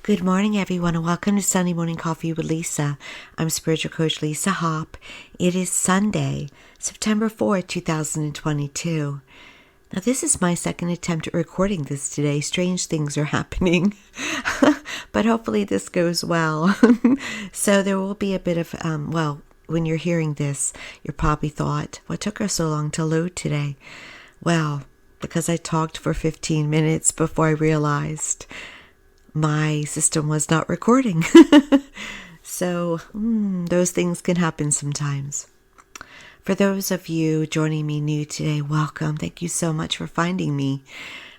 Good morning, everyone, and welcome to Sunday Morning Coffee with Lisa. I'm spiritual coach Lisa Hopp. It is Sunday, September 4th, 2022. Now, this is my second attempt at recording this today. Strange things are happening, but hopefully this goes well. So there will be a bit of, when you're hearing this, you probably thought, what took her so long to load today? Well, because I talked for 15 minutes before I realized my system was not recording. So those things can happen sometimes. For those of you joining me new today, welcome. Thank you so much for finding me.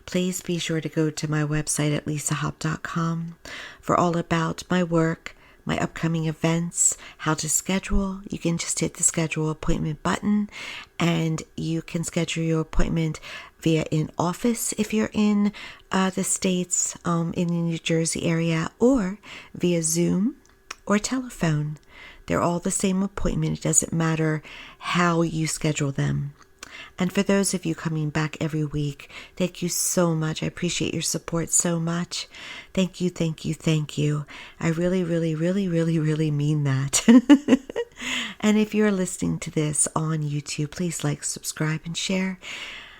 Please be sure to go to my website at lisahopp.com for all about my work, my upcoming events, how to schedule. You can just hit the schedule appointment button and you can schedule your appointment via in-office if you're in the States, in the New Jersey area, or via Zoom or telephone. They're all the same appointment. It doesn't matter how you schedule them. And for those of you coming back every week, thank you so much. I appreciate your support so much. Thank you, thank you, thank you. I really, really, really, really, really mean that. And if you're listening to this on YouTube, please like, subscribe, and share.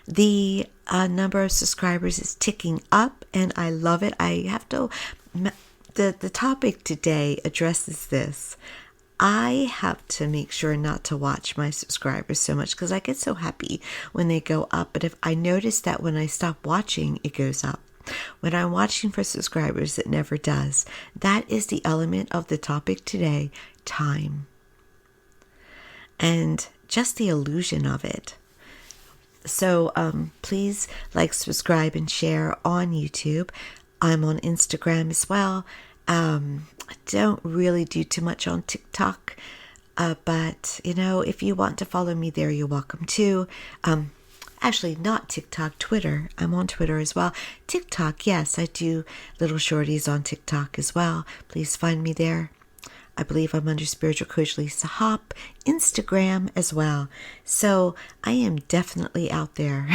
The number of subscribers is ticking up, and I love it. The topic today addresses this. I have to make sure not to watch my subscribers so much because I get so happy when they go up. But if I notice that when I stop watching, it goes up. When I'm watching for subscribers, it never does. That is the element of the topic today, time. And just the illusion of it. So please like, subscribe, and share on YouTube. I'm on Instagram as well. I don't really do too much on TikTok, but if you want to follow me there, you're welcome to. Actually, not TikTok, Twitter. I'm on Twitter as well. TikTok, yes, I do little shorties on TikTok as well. Please find me there. I believe I'm under Spiritual Coach Lisa Hopp, Instagram as well. So I am definitely out there.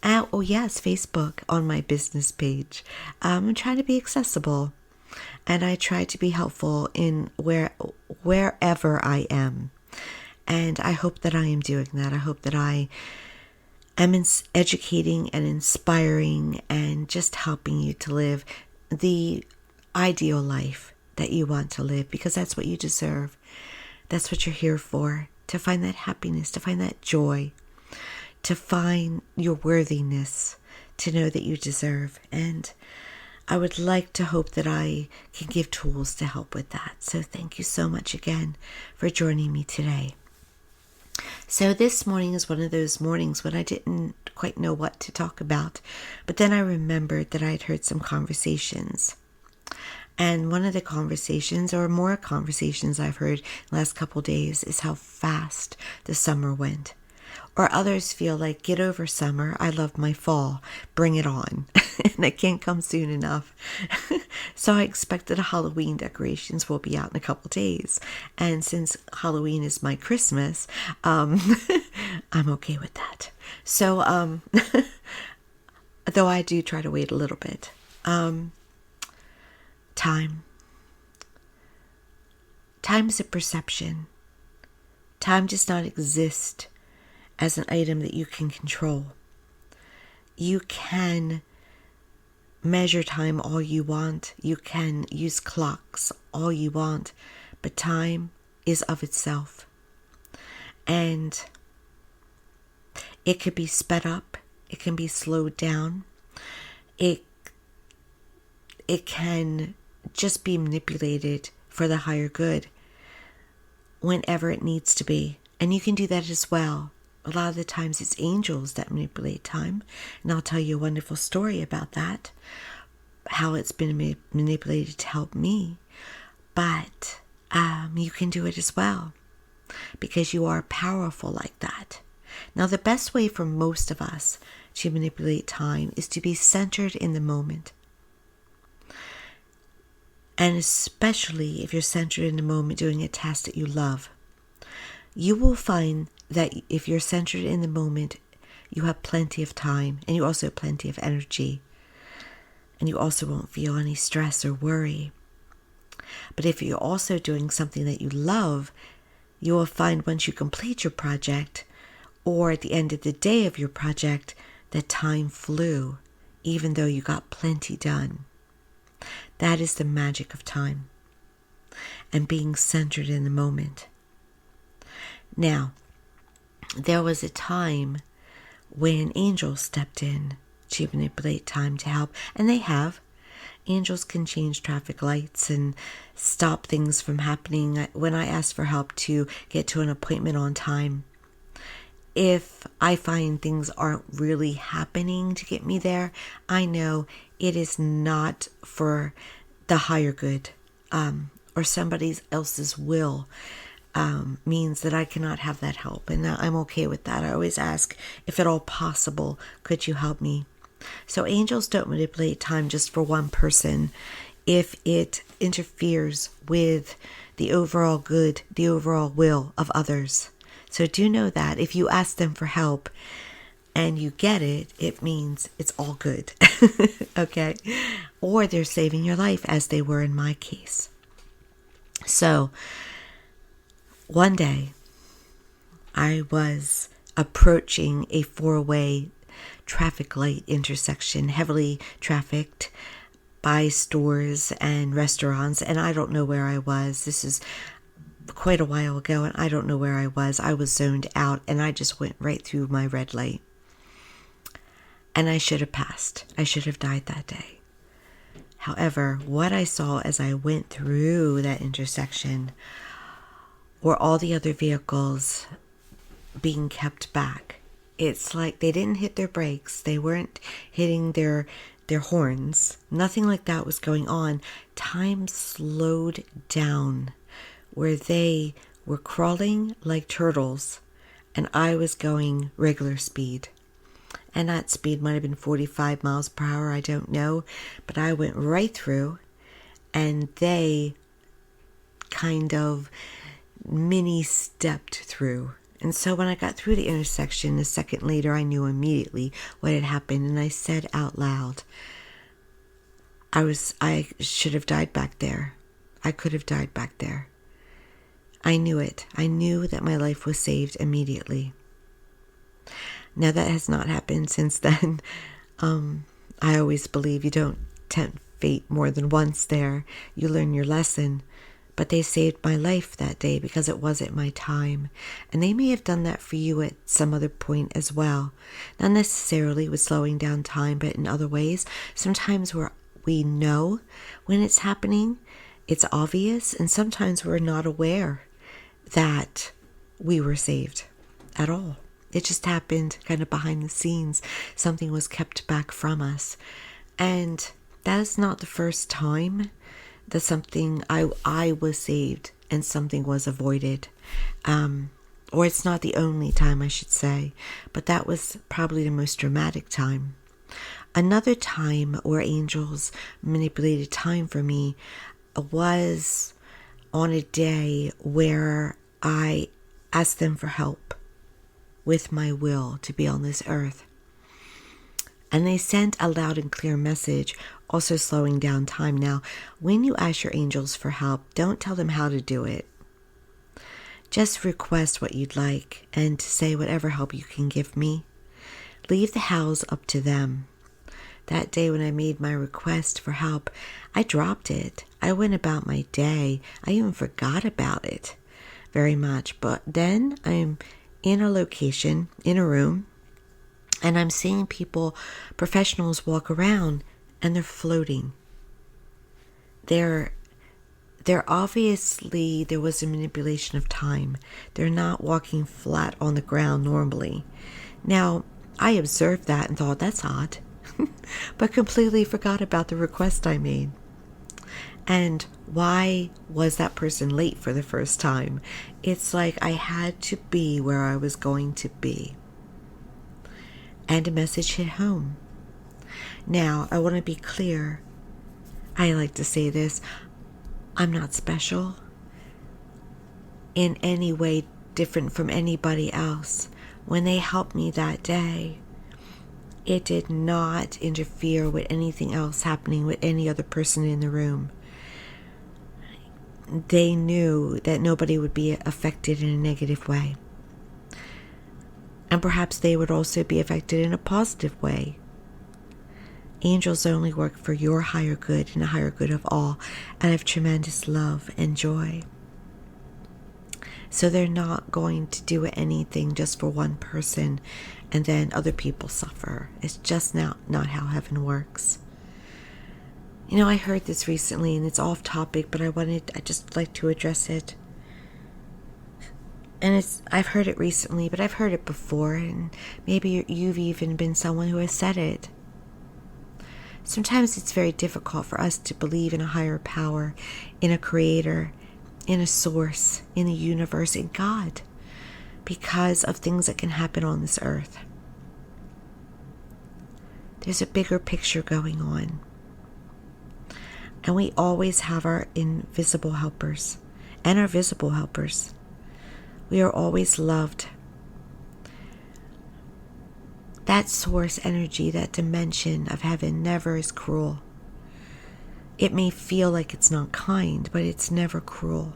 Oh yes, Facebook on my business page. I'm trying to be accessible, and I try to be helpful in wherever I am. And I hope that I am doing that. I hope that I am educating and inspiring and just helping you to live the ideal life that you want to live, because that's what you deserve. That's what you're here for, to find that happiness, to find that joy, to find your worthiness, to know that you deserve. And I would like to hope that I can give tools to help with that. So thank you so much again for joining me today. So this morning is one of those mornings when I didn't quite know what to talk about, but then I remembered that I had heard some conversations. And one of the conversations, or more conversations I've heard the last couple of days, is how fast the summer went. Or others feel like, get over summer, I love my fall, bring it on. And it can't come soon enough. So I expect that the Halloween decorations will be out in a couple of days. And since Halloween is my Christmas, I'm okay with that. So, though I do try to wait a little bit. Time. Time is a perception. Time does not exist as an item that you can control. You can measure time all you want. You can use clocks all you want. But time is of itself. And it could be sped up. It can be slowed down. It can just be manipulated for the higher good whenever it needs to be. And you can do that as well. A lot of the times it's angels that manipulate time. And I'll tell you a wonderful story about that, how it's been manipulated to help me. But you can do it as well, because you are powerful like that. Now, the best way for most of us to manipulate time is to be centered in the moment. And especially if you're centered in the moment doing a task that you love, you will find that if you're centered in the moment, you have plenty of time and you also have plenty of energy. and you also won't feel any stress or worry. But if you're also doing something that you love, you will find once you complete your project, or at the end of the day of your project, that time flew, even though you got plenty done. That is the magic of time and being centered in the moment. Now, there was a time when angels stepped in to manipulate time to help, and they have. Angels can change traffic lights and stop things from happening. When I ask for help to get to an appointment on time, if I find things aren't really happening to get me there, I know it is not for the higher good, or somebody else's will, means that I cannot have that help. And I'm okay with that. I always ask, if at all possible, could you help me? So angels don't manipulate time just for one person if it interferes with the overall good, the overall will of others. So do know that if you ask them for help and you get it, it means it's all good. Okay? Or they're saving your life, as they were in my case. So one day I was approaching a 4-way traffic light intersection, heavily trafficked by stores and restaurants, and I don't know where I was. This is quite a while ago, and I don't know where I was. I was zoned out, and I just went right through my red light. And I should have passed. I should have died that day. However, what I saw as I went through that intersection were all the other vehicles being kept back. It's like they didn't hit their brakes. They weren't hitting their horns. Nothing like that was going on. Time slowed down, where they were crawling like turtles and I was going regular speed. And that speed might have been 45 miles per hour, I don't know. But I went right through, and they kind of mini stepped through. And so when I got through the intersection, a second later, I knew immediately what had happened. And I said out loud, I should have died back there. I could have died back there. I knew it. I knew that my life was saved immediately. Now, that has not happened since then. I always believe you don't tempt fate more than once there. You learn your lesson. But they saved my life that day because it wasn't my time. And they may have done that for you at some other point as well. Not necessarily with slowing down time, but in other ways. Sometimes we know when it's happening, it's obvious, and sometimes we're not aware that we were saved at all. It just happened kind of behind the scenes. Something was kept back from us. And that is not the first time that something, I was saved and something was avoided. Or it's not the only time, I should say. But that was probably the most dramatic time. Another time where angels manipulated time for me was on a day where I asked them for help with my will to be on this earth. And they sent a loud and clear message, also slowing down time. Now, when you ask your angels for help, don't tell them how to do it. Just request what you'd like and to say whatever help you can give me. Leave the hows up to them. That day when I made my request for help, I dropped it. I went about my day. I even forgot about it very much. But then I'm in a location, in a room, and I'm seeing people, professionals, walk around, and they're floating. They're obviously, there was a manipulation of time. They're not walking flat on the ground normally. Now, I observed that and thought, that's odd, but completely forgot about the request I made. And why was that person late for the first time? It's like I had to be where I was going to be. And a message hit home. Now, I want to be clear. I like to say this. I'm not special in any way different from anybody else. When they helped me that day, It did not interfere with anything else happening with any other person in the room. They knew that nobody would be affected in a negative way. And perhaps they would also be affected in a positive way. Angels only work for your higher good and the higher good of all, and of tremendous love and joy. So they're not going to do anything just for one person and then other people suffer. It's just not how heaven works. You know, I heard this recently, and it's off topic, but I just like to address it. And I've heard it recently, but I've heard it before, and maybe you've even been someone who has said it. Sometimes it's very difficult for us to believe in a higher power, in a creator, in a source, in the universe, in God, because of things that can happen on this earth. There's a bigger picture going on. And we always have our invisible helpers and our visible helpers. We are always loved. That source energy, that dimension of heaven never is cruel. It may feel like it's not kind, but it's never cruel.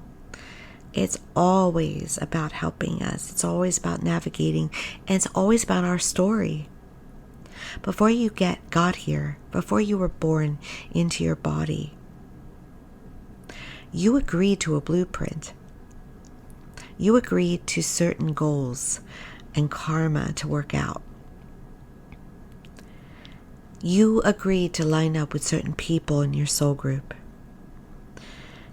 It's always about helping us. It's always about navigating, and it's always about our story. Before you got here, before you were born into your body, you agreed to a blueprint. You agreed to certain goals and karma to work out. You agreed to line up with certain people in your soul group,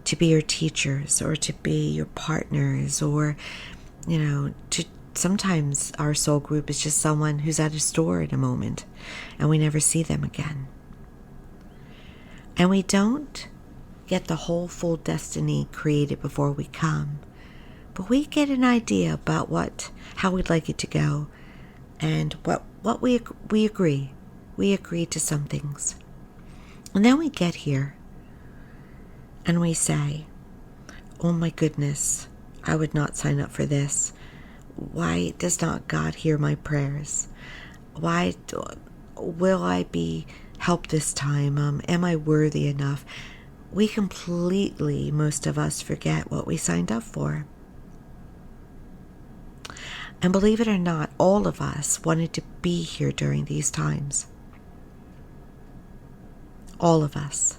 to be your teachers or to be your partners, or, sometimes our soul group is just someone who's at a store at a moment and we never see them again. And we don't get the whole full destiny created before we come, but we get an idea about how we'd like it to go, and what we agree. We agree to some things. And then we get here and we say, oh my goodness, I would not sign up for this. Why does not God hear my prayers? Why will I be helped this time? Am I worthy enough? We completely, most of us, forget what we signed up for. And believe it or not, all of us wanted to be here during these times. All of us.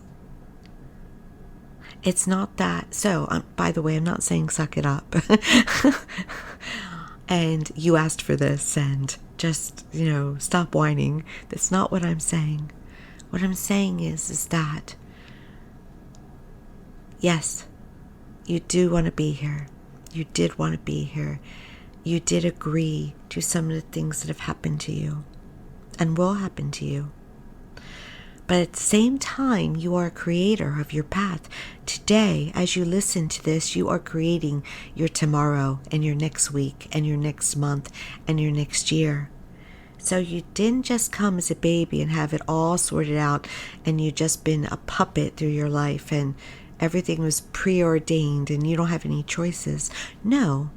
It's not that. So, by the way, I'm not saying suck it up. And you asked for this and just, stop whining. That's not what I'm saying. What I'm saying is that, yes, you do want to be here. You did want to be here. You did agree to some of the things that have happened to you and will happen to you. But at the same time, you are a creator of your path. Today, as you listen to this, you are creating your tomorrow and your next week and your next month and your next year. So you didn't just come as a baby and have it all sorted out and you just been a puppet through your life and everything was preordained and you don't have any choices. No,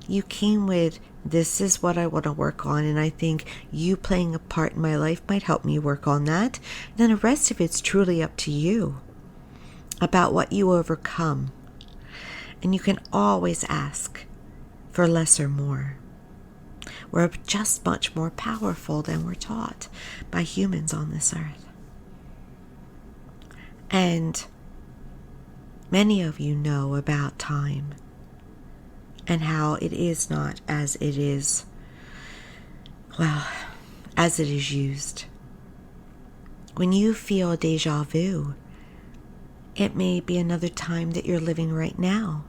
you came with, this is what I want to work on, and I think you playing a part in my life might help me work on that. And then the rest of it's truly up to you about what you overcome. And you can always ask for less or more. We're just much more powerful than we're taught by humans on this earth. And many of you know about time and how it is not as it is, as it is used. When you feel deja vu, it may be another time that you're living right now,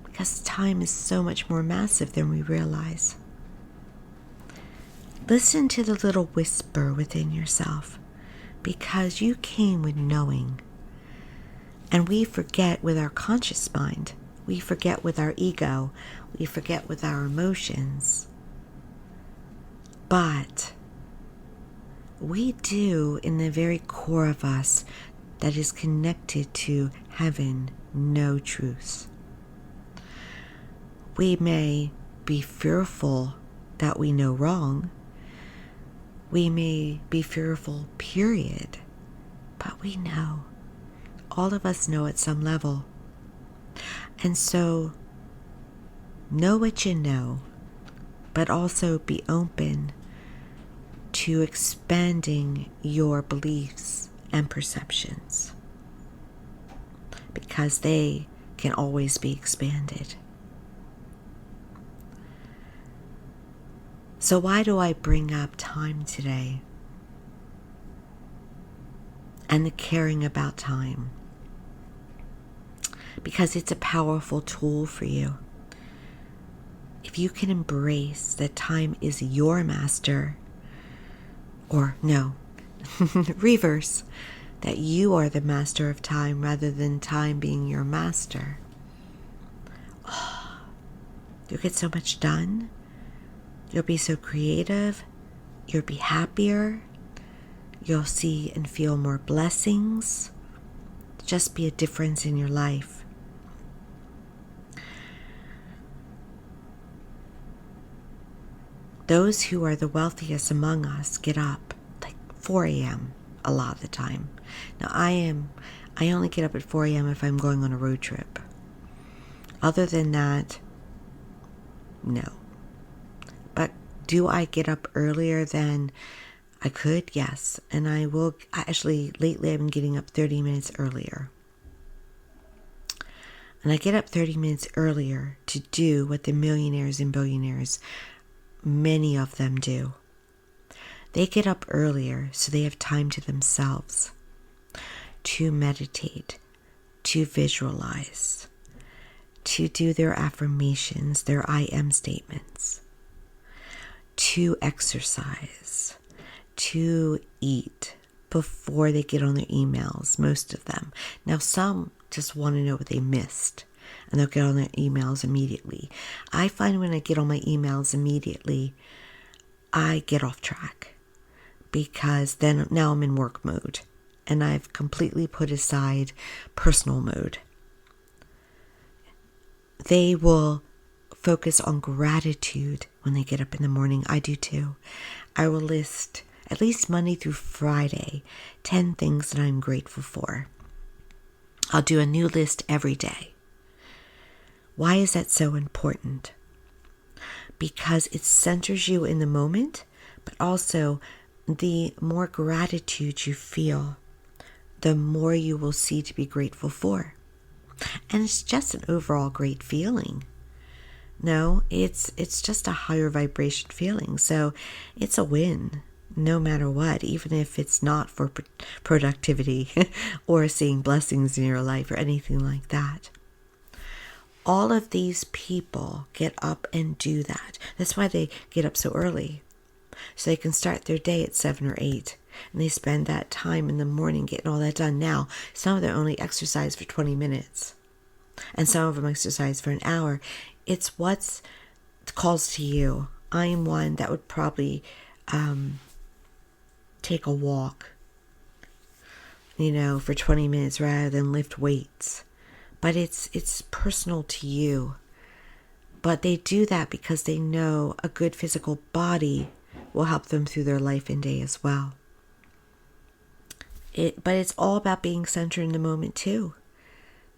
because time is so much more massive than we realize. Listen to the little whisper within yourself, because you came with knowing. And we forget with our conscious mind. We forget with our ego. We forget with our emotions. But we do, in the very core of us that is connected to heaven, know truth. We may be fearful that we know wrong, We may be fearful, period, but we know. All of us know at some level. And so, know what you know, but also be open to expanding your beliefs and perceptions, because they can always be expanded. So why do I bring up time today and the caring about time? Because it's a powerful tool for you. If you can embrace that time is your master, or no, reverse, that you are the master of time rather than time being your master, you'll get so much done. You'll be so creative. You'll be happier. You'll see and feel more blessings. Just be a difference in your life. Those who are the wealthiest among us get up like 4 a.m. a lot of the time. Now I only get up at 4 a.m. if I'm going on a road trip. Other than that, no. But do I get up earlier than I could? Yes. And I will. Actually, lately I've been getting up 30 minutes earlier. And I get up 30 minutes earlier to do what the millionaires and billionaires, many of them, do. They get up earlier so they have time to themselves, to meditate, to visualize, to do their affirmations, their I am statements, to exercise, to eat before they get on their emails, most of them. Now, some just want to know what they missed, and they'll get on their emails immediately. I find when I get on my emails immediately, I get off track, because then now I'm in work mode, and I've completely put aside personal mode. They will focus on gratitude when they get up in the morning. I do too. I will list, at least Monday through Friday, 10 things that I'm grateful for. I'll do a new list every day. Why is that so important? Because it centers you in the moment, but also the more gratitude you feel, the more you will see to be grateful for. And it's just an overall great feeling. No, it's just a higher vibration feeling. So it's a win, no matter what, even if it's not for productivity or seeing blessings in your life or anything like that. All of these people get up and do that. That's why they get up so early, so they can start their day at 7 or 8. And they spend that time in the morning getting all that done. Now, some of them only exercise for 20 minutes. And some of them exercise for an hour. It's what calls to you. I am one that would probably take a walk, for 20 minutes rather than lift weights. But it's personal to you. But they do that because they know a good physical body will help them through their life and day as well. But it's all about being centered in the moment too.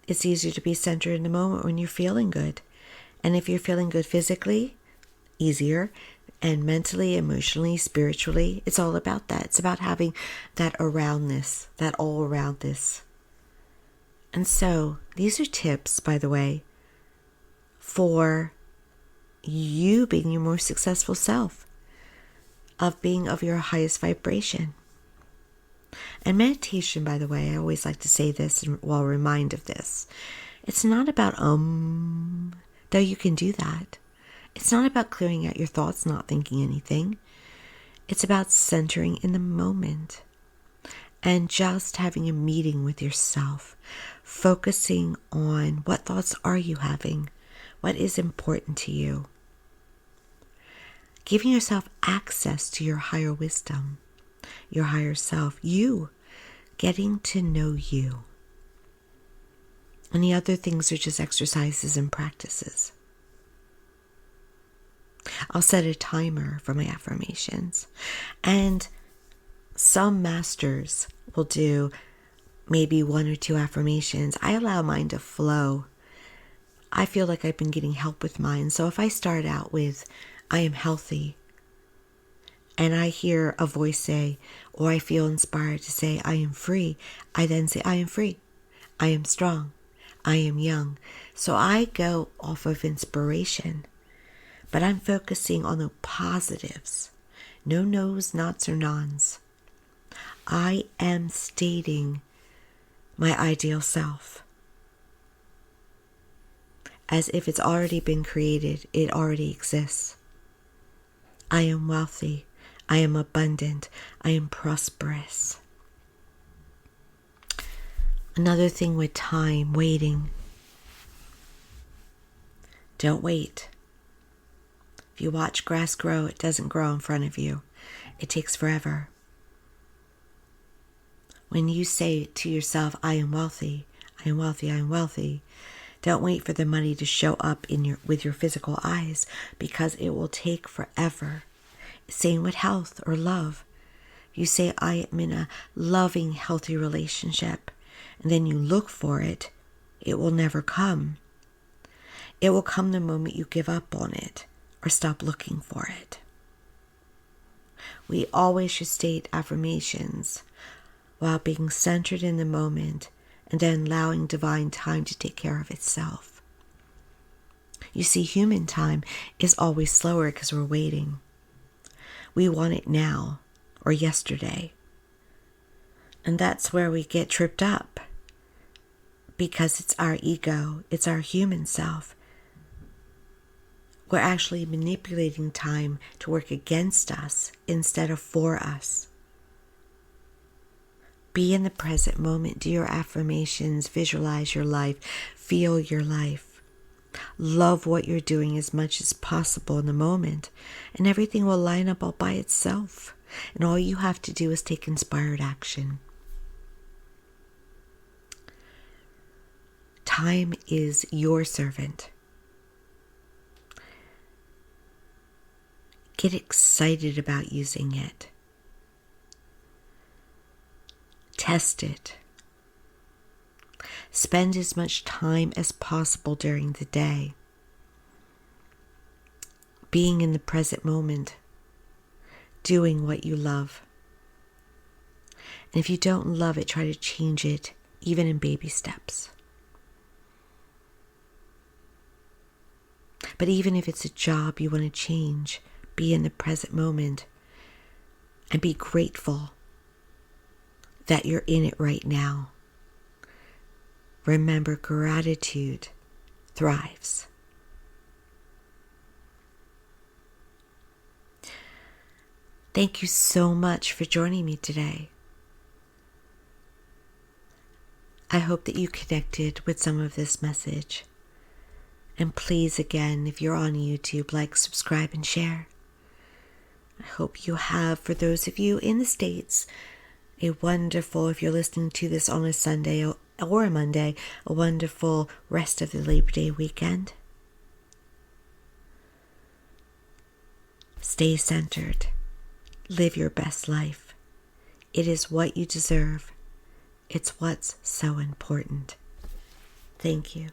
It's easier to be centered in the moment when you're feeling good. And if you're feeling good physically, easier. And mentally, emotionally, spiritually, it's all about that. It's about having that aroundness, that all aroundness. And so these are tips, by the way, for you being your more successful self, of being of your highest vibration. And meditation, by the way, I always like to say this and well remind of this. It's not about though you can do that. It's not about clearing out your thoughts, not thinking anything. It's about centering in the moment and just having a meeting with yourself, focusing on what thoughts are you having, what is important to you. Giving yourself access to your higher wisdom, your higher self, you, getting to know you. And the other things are just exercises and practices. I'll set a timer for my affirmations. And some masters will do maybe 1 or 2 affirmations. I allow mine to flow. I feel like I've been getting help with mine. So if I start out with, I am healthy, and I hear a voice say, or I feel inspired to say, I am free, I then say, I am free. I am strong. I am young. So I go off of inspiration, but I'm focusing on the positives. No no's, nots, or nons. I am stating my ideal self as if it's already been created, it already exists. I am wealthy. I am abundant. I am prosperous. Another thing with time, waiting. Don't wait. If you watch grass grow, it doesn't grow in front of you. It takes forever. When you say to yourself, I am wealthy, I am wealthy, I am wealthy, don't wait for the money to show up with your physical eyes, because it will take forever. Same with health or love. You say, I am in a loving, healthy relationship, and then you look for it, it will never come. It will come the moment you give up on it or stop looking for it. We always should state affirmations while being centered in the moment and then allowing divine time to take care of itself. You see, human time is always slower because we're waiting. We want it now or yesterday. And that's where we get tripped up, because it's our ego, it's our human self. We're actually manipulating time to work against us instead of for us. Be in the present moment. Do your affirmations. Visualize your life. Feel your life. Love what you're doing as much as possible in the moment, and everything will line up all by itself. And all you have to do is take inspired action. Time is your servant. Get excited about using it. Test it. Spend as much time as possible during the day being in the present moment, doing what you love. And if you don't love it, try to change it, even in baby steps. But even if it's a job you want to change, be in the present moment and be grateful that you're in it right now. Remember, gratitude thrives. Thank you so much for joining me today. I hope that you connected with some of this message. And please, again, if you're on YouTube, like, subscribe, and share. I hope you have, for those of you in the States, a wonderful, if you're listening to this on a Sunday or a Monday, a wonderful rest of the Labor Day weekend. Stay centered. Live your best life. It is what you deserve. It's what's so important. Thank you.